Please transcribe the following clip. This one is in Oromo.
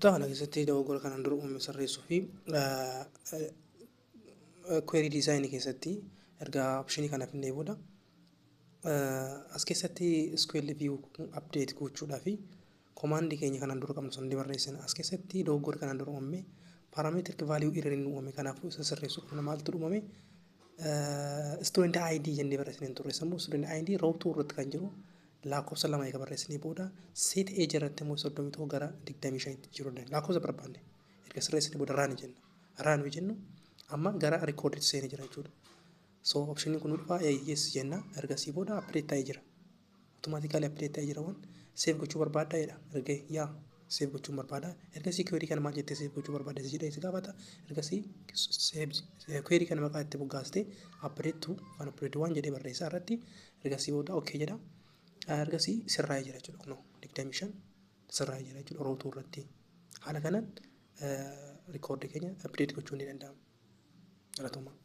kutaa kana keessatti dogoggora kanaan dura uumame sirreessuu fi query design keessatti erga optionii kana finnee booda as keessatti SQL view update gochuudhaa fi command keenya kanaan dura qabnu sun barreessina. As keessatti dogoggora kanaan dura uumame parametric value error inni uumame kanaafuu isa sirreessuuf kana maaltu uumame student ID jennee barreessine turre. Sammuu student ID row 2 irratti kan jiru lakkoofsa lama eega barreessine booda set age irratti immoo 30 gara 25 jiru lakkoofsa barbaanne erga sirreessine booda run jenna. Run jennu amma gara record seene jira jechuudha. So option kun dhufa yes jenna ergasii booda update ta'ee jira. Automatically update ta'ee jira waan save gochuu barbaadda jedha. Erga yaa save gochuu barbaada. Ergasii query kana maal jettee save gochuu barbaadda jedha isa gaafata. Ergasii save query kana maqaa itti buggaaste update to kan update waan jedhee barreessaa irratti ergasii booda okay jedha. Ergasii sirraa'ee jira jechuudha. Kunoo 25 sirraa'ee jira jechuudha row 2 irratti. Haala kanaan record keenya update gochuun ni danda'ama. Galatoomaa.